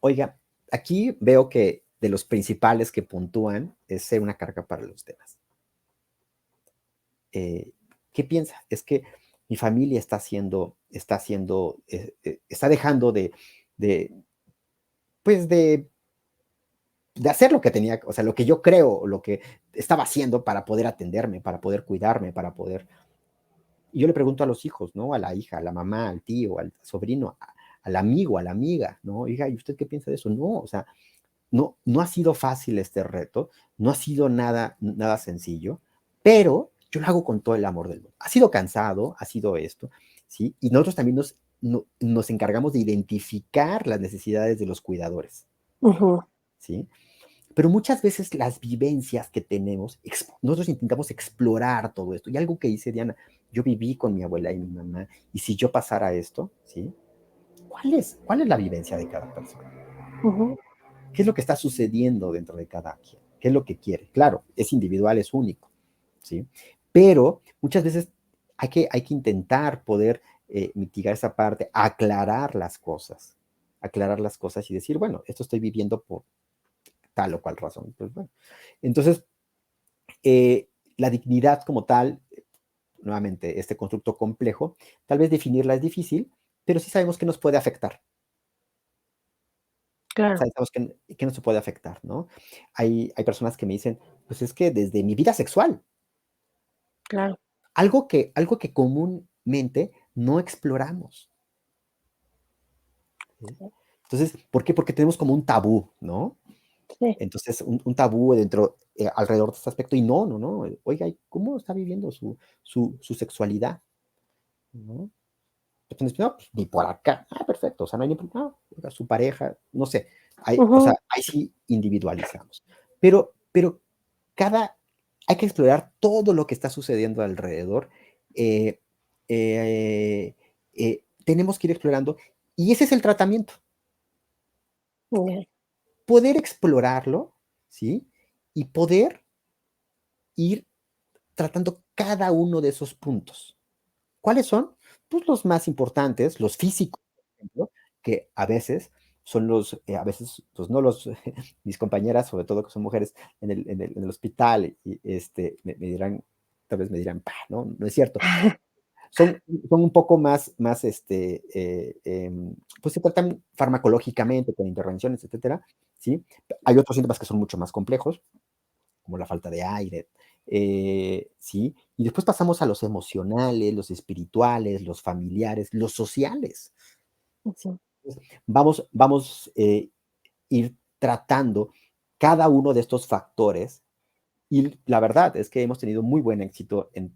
oiga, aquí veo que de los principales que puntúan es ser una carga para los demás. eh, ¿Qué piensa? Es que mi familia está dejando de, pues de hacer lo que tenía, o sea, lo que yo creo, lo que estaba haciendo para poder atenderme, para poder cuidarme, para poder... Y yo le pregunto a los hijos, ¿no? A la hija, a la mamá, al tío, al sobrino, al amigo, a la amiga, ¿no? Oiga, ¿y usted qué piensa de eso? No, o sea, no ha sido fácil este reto, no ha sido nada sencillo, pero yo lo hago con todo el amor del mundo. Ha sido cansado, ha sido esto, ¿sí? Y nosotros también nos encargamos de identificar las necesidades de los cuidadores, ¿sí? Pero muchas veces las vivencias que tenemos, nosotros intentamos explorar todo esto. Y algo que dice Diana, yo viví con mi abuela y mi mamá, y si yo pasara esto, ¿sí? ¿Cuál es la vivencia de cada persona? ¿Qué es lo que está sucediendo dentro de cada quien? ¿Qué es lo que quiere? Claro, es individual, es único, ¿sí? Pero muchas veces hay que intentar poder mitigar esa parte, aclarar las cosas y decir, bueno, esto estoy viviendo por tal o cual razón. Pues bueno. Entonces, la dignidad como tal, nuevamente, este constructo complejo, tal vez definirla es difícil, pero sí sabemos que nos puede afectar. Claro. Sabemos que nos puede afectar, ¿no? Hay personas que me dicen, pues es que desde mi vida sexual, Claro. algo que comúnmente no exploramos. ¿Sí? Entonces, ¿por qué? Porque tenemos como un tabú, ¿no? Sí. Entonces, un tabú alrededor de este aspecto, y no, oiga, ¿cómo está viviendo su sexualidad? ¿No? Entonces, no, pues, ni por acá. Perfecto, o sea, no hay ni no, oiga, su pareja, no sé, o sea, ahí sí individualizamos. Pero hay que explorar todo lo que está sucediendo alrededor. eh, eh, Tenemos que ir explorando, y ese es el tratamiento. Poder explorarlo, ¿sí? Y poder ir tratando cada uno de esos puntos. ¿Cuáles son? Pues los más importantes, los físicos, por ejemplo, que a veces son a veces, pues no mis compañeras, sobre todo que son mujeres en el hospital, y me dirán, tal vez me dirán, ¿no? No es cierto. Son un poco más, pues se tratan farmacológicamente, con intervenciones, etcétera, ¿sí? Hay otros síntomas que son mucho más complejos, como la falta de aire, ¿sí? Y después pasamos a los emocionales, los espirituales, los familiares, los sociales. Sí. Vamos ir tratando cada uno de estos factores, y la verdad es que hemos tenido muy buen éxito en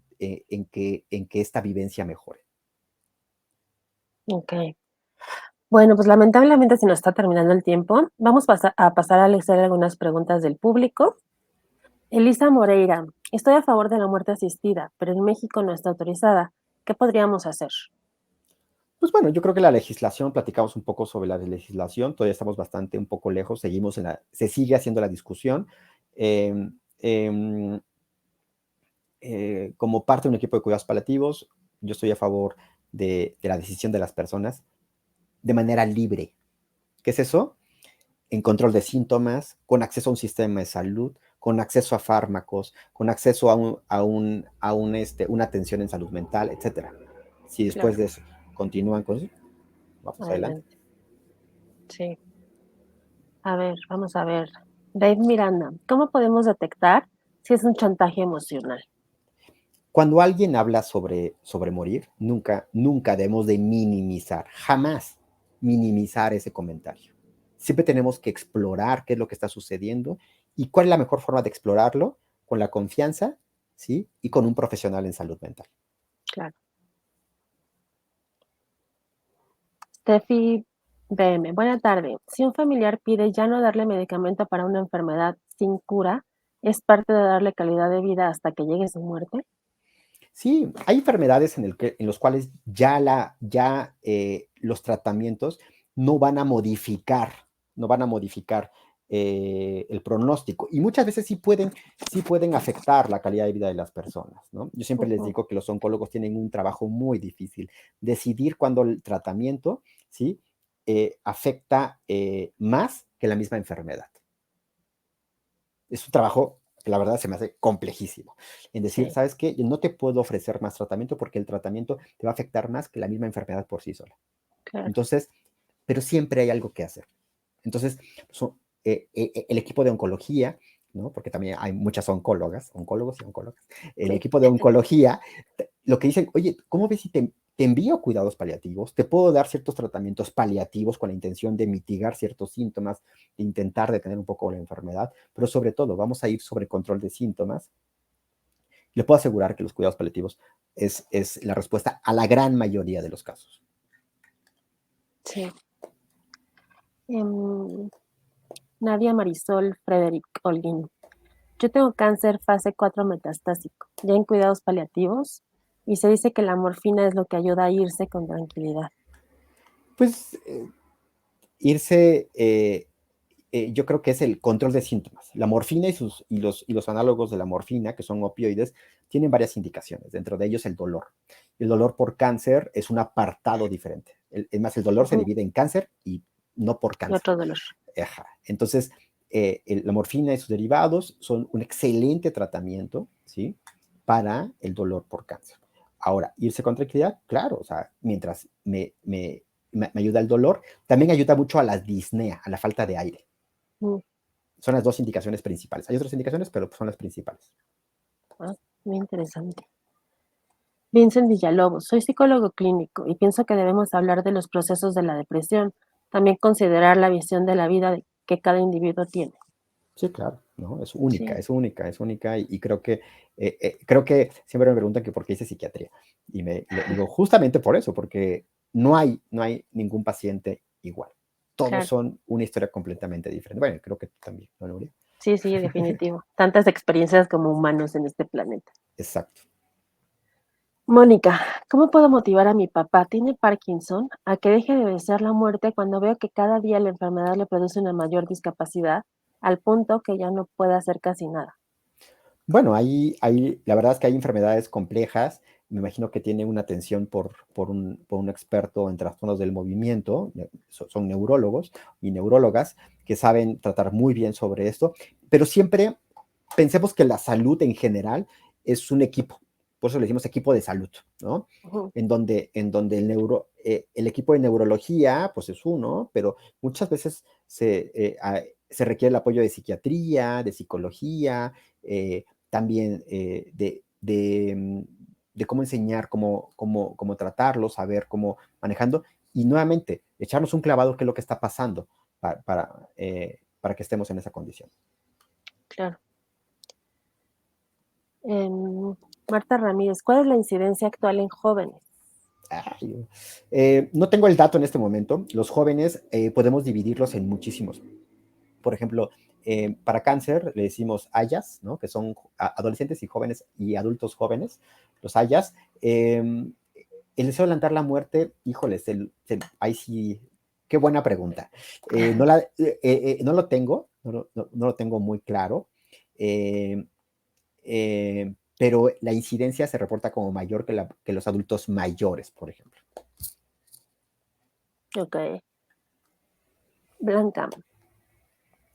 que esta vivencia mejore. Ok. Bueno, pues lamentablemente se nos está terminando el tiempo. Vamos a pasar a leer algunas preguntas del público. Elisa Moreira, estoy a favor de la muerte asistida, pero en México no está autorizada. ¿Qué podríamos hacer? Pues bueno, yo creo que la legislación, platicamos un poco sobre la legislación, todavía estamos bastante un poco lejos, se sigue haciendo la discusión. Em, em, como parte de un equipo de cuidados paliativos, yo estoy a favor de la decisión de las personas de manera libre. ¿Qué es eso? En control de síntomas, con acceso a un sistema de salud, con acceso a fármacos, con acceso una atención en salud mental, etcétera. Si después Claro, de eso continúan con eso, vamos adelante. adelante. Sí. A ver, vamos a ver. Dave Miranda, ¿cómo podemos detectar si es un chantaje emocional? Cuando alguien habla sobre morir, nunca debemos de minimizar, jamás minimizar ese comentario. Siempre tenemos que explorar qué es lo que está sucediendo, y cuál es la mejor forma de explorarlo, con la confianza, ¿sí? Y con un profesional en salud mental. Claro. Steffi BM, buena tarde. Si un familiar pide ya no darle medicamento para una enfermedad sin cura, ¿es parte de darle calidad de vida hasta que llegue su muerte? Sí, hay enfermedades en los cuales ya los tratamientos no van a modificar, el pronóstico, y muchas veces sí pueden afectar la calidad de vida de las personas, ¿no? Yo siempre les digo que los oncólogos tienen un trabajo muy difícil, decidir cuándo el tratamiento, ¿sí? Afecta más que la misma enfermedad. Es un trabajo que la verdad se me hace complejísimo. En decir, Sí, ¿sabes qué? Yo no te puedo ofrecer más tratamiento porque el tratamiento te va a afectar más que la misma enfermedad por sí sola. claro. Entonces, pero siempre hay algo que hacer. Entonces, el equipo de oncología, ¿no? Porque también hay muchas oncólogas, oncólogos y oncólogas. El Sí, equipo de oncología, lo que dicen, oye, ¿cómo ves si te te envío cuidados paliativos, te puedo dar ciertos tratamientos paliativos con la intención de mitigar ciertos síntomas, de intentar detener un poco la enfermedad, pero sobre todo vamos a ir sobre control de síntomas. Le puedo asegurar que los cuidados paliativos es la respuesta a la gran mayoría de los casos. Sí. Nadia Marisol Frederick Holguín. Yo tengo cáncer fase 4 metastásico, ya en cuidados paliativos, y se dice que la morfina es lo que ayuda a irse con tranquilidad. Pues irse, yo creo que es el control de síntomas. La morfina y los análogos de la morfina, que son opioides, tienen varias indicaciones, dentro de ellos el dolor. El dolor por cáncer es un apartado diferente. Es más, el dolor se divide en cáncer y no por Y cáncer. otro dolor. Ajá. Entonces, la morfina y sus derivados son un excelente tratamiento, ¿sí? Para el dolor por cáncer. Ahora, irse con tranquilidad, claro, o sea, mientras me ayuda el dolor, también ayuda mucho a la disnea, a la falta de aire. Son las dos indicaciones principales. Hay otras indicaciones, pero son las principales. Muy interesante. Vincent Villalobos, soy psicólogo clínico y pienso que debemos hablar de los procesos de la depresión, también considerar la visión de la vida que cada individuo tiene. Sí, claro, ¿no? Es única, Sí. es única y creo que siempre me preguntan que por qué hice psiquiatría. Y le digo, justamente por eso, porque no hay ningún paciente igual. Todos Claro. son una historia completamente diferente. Bueno, creo que tú también, ¿no, Nuria? Sí, definitivo. Tantas experiencias como humanos en este planeta. Exacto. Mónica, ¿cómo puedo motivar a mi papá? Tiene Parkinson a que deje de desear la muerte cuando veo que cada día la enfermedad le produce una mayor discapacidad al punto que ya no puede hacer casi nada. Bueno, la verdad es que hay enfermedades complejas. Me imagino que tiene una atención por un experto en trastornos del movimiento, son neurólogos y neurólogas que saben tratar muy bien sobre esto, pero siempre pensemos que la salud en general es un equipo, por eso le decimos equipo de salud, ¿no? En donde el equipo de neurología, pues es uno, pero muchas veces se requiere el apoyo de psiquiatría, de psicología, también de cómo enseñar, cómo tratarlo, saber cómo manejando, y nuevamente, echarnos un clavado qué es lo que está pasando para que estemos en esa condición. Claro. Marta Ramírez, ¿cuál es la incidencia actual en jóvenes? No tengo el dato en este momento. Los jóvenes podemos dividirlos en muchísimos. Por ejemplo, para cáncer le decimos AYAS, ¿no? Que son adolescentes y jóvenes y adultos jóvenes, los AYAS. El deseo de adelantar la muerte, híjoles, ahí sí, qué buena pregunta. No lo tengo, no lo tengo muy claro, pero la incidencia se reporta como mayor que los adultos mayores, por ejemplo. Ok. Blanca,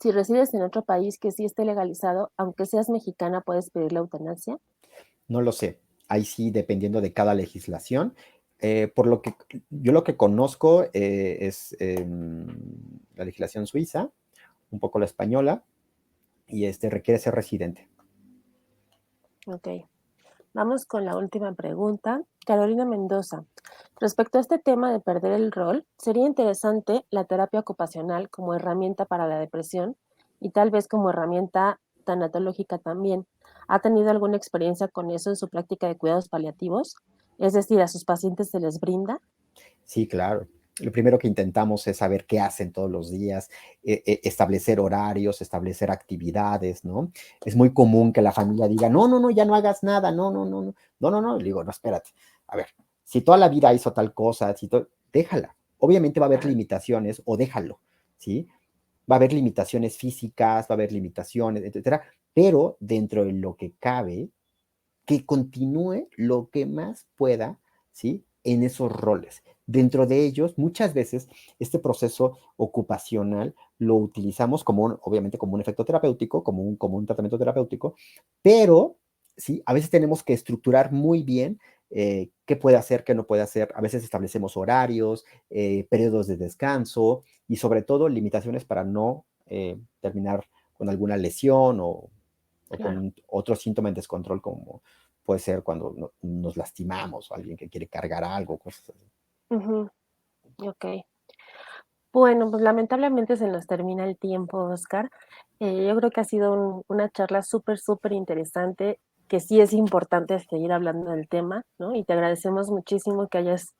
si resides en otro país que sí esté legalizado, aunque seas mexicana, ¿puedes pedir la eutanasia? No lo sé. Ahí sí, dependiendo de cada legislación. Por lo que yo lo que conozco es la legislación suiza, un poco la española, y requiere ser residente. Ok. Vamos con la última pregunta. Carolina Mendoza. Respecto a este tema de perder el rol, sería interesante la terapia ocupacional como herramienta para la depresión y tal vez como herramienta tanatológica también. ¿Ha tenido alguna experiencia con eso en su práctica de cuidados paliativos? Es decir, ¿a sus pacientes se les brinda? Sí, claro. Lo primero que intentamos es saber qué hacen todos los días, establecer horarios, establecer actividades, ¿no? Es muy común que la familia diga, no, ya no hagas nada, no. Le digo, no, espérate. A ver, si toda la vida hizo tal cosa, déjala. Obviamente va a haber limitaciones o déjalo, ¿sí? Va a haber limitaciones físicas, va a haber limitaciones, etcétera, pero dentro de lo que cabe, que continúe lo que más pueda, ¿sí? En esos roles. Dentro de ellos, muchas veces, este proceso ocupacional lo utilizamos obviamente como un efecto terapéutico, como un tratamiento terapéutico, pero, ¿sí? A veces tenemos que estructurar muy bien qué puede hacer, qué no puede hacer. A veces establecemos horarios, periodos de descanso y sobre todo limitaciones para no terminar con alguna lesión o Claro. con otro síntoma en descontrol como puede ser cuando nos lastimamos o alguien que quiere cargar algo, cosas así. Ujú, ok. Bueno, pues lamentablemente se nos termina el tiempo, Oscar. Yo creo que ha sido una charla súper, súper interesante, que sí es importante seguir hablando del tema, ¿no? Y te agradecemos muchísimo que hayas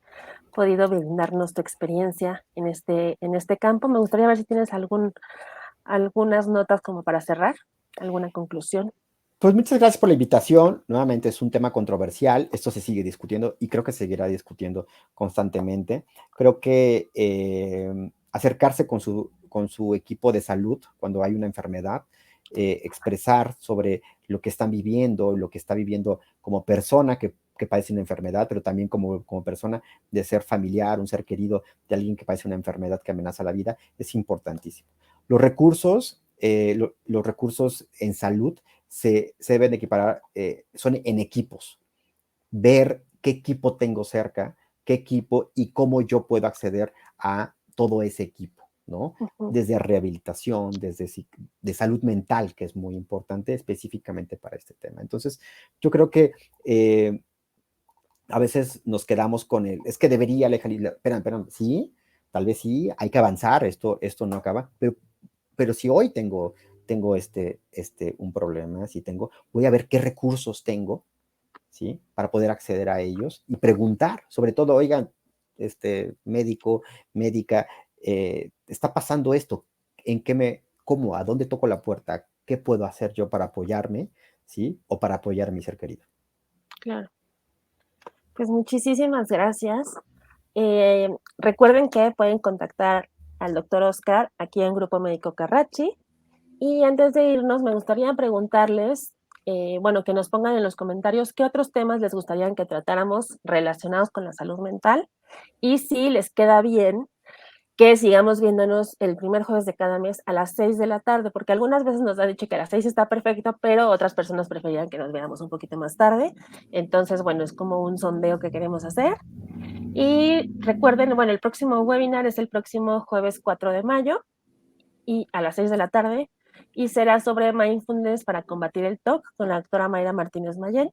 podido brindarnos tu experiencia en este campo. Me gustaría ver si tienes algunas notas como para cerrar, alguna conclusión. Pues muchas gracias por la invitación. Nuevamente es un tema controversial. Esto se sigue discutiendo y creo que se seguirá discutiendo constantemente. Creo que acercarse con su equipo de salud cuando hay una enfermedad, expresar sobre lo que están viviendo, lo que está viviendo como persona que padece una enfermedad, pero también como persona de ser familiar, un ser querido de alguien que padece una enfermedad que amenaza la vida, es importantísimo. Los recursos, los recursos en salud se deben equiparar, son en equipos. Ver qué equipo tengo cerca, qué equipo y cómo yo puedo acceder a todo ese equipo, ¿no? Ujú, Desde rehabilitación, desde de salud mental, que es muy importante específicamente para este tema. Entonces, yo creo que a veces nos quedamos con es que debería legislar, espera, sí, tal vez sí, hay que avanzar, esto no acaba, pero si hoy tengo un problema, si voy a ver qué recursos tengo, ¿sí? Para poder acceder a ellos y preguntar, sobre todo, oigan, médico, médica, está pasando esto, cómo, a dónde toco la puerta, qué puedo hacer yo para apoyarme, ¿sí? O para apoyar a mi ser querido. claro. Pues muchísimas gracias. Recuerden que pueden contactar al doctor Oscar aquí en Grupo Médico Carracci. Y antes de irnos, me gustaría preguntarles, bueno, que nos pongan en los comentarios qué otros temas les gustaría que tratáramos relacionados con la salud mental y si les queda bien que sigamos viéndonos el primer jueves de cada mes a las 6 de la tarde, porque algunas veces nos ha dicho que a las 6 está perfecto, pero otras personas preferían que nos veamos un poquito más tarde. Entonces, bueno, es como un sondeo que queremos hacer. Y recuerden, bueno, el próximo webinar es el próximo jueves 4 de mayo y a las 6 de la tarde y será sobre mindfulness para combatir el TOC con la doctora Mayra Martínez Mayén.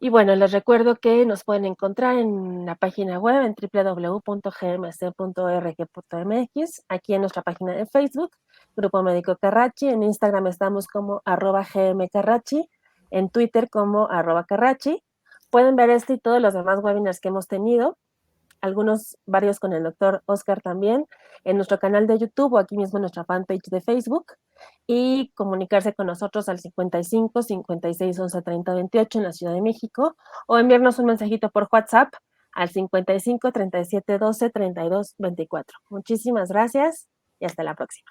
Y bueno, les recuerdo que nos pueden encontrar en la página web en www.gmc.org.mx, aquí en nuestra página de Facebook, Grupo Médico Carracci, en Instagram estamos como @gmcarracci, en Twitter como @carracci. Pueden ver este y todos los demás webinars que hemos tenido, varios con el doctor Oscar también, en nuestro canal de YouTube o aquí mismo en nuestra fanpage de Facebook, y comunicarse con nosotros al 55 56 11 30 28 en la Ciudad de México o enviarnos un mensajito por WhatsApp al 55 37 12 32 24. Muchísimas gracias y hasta la próxima.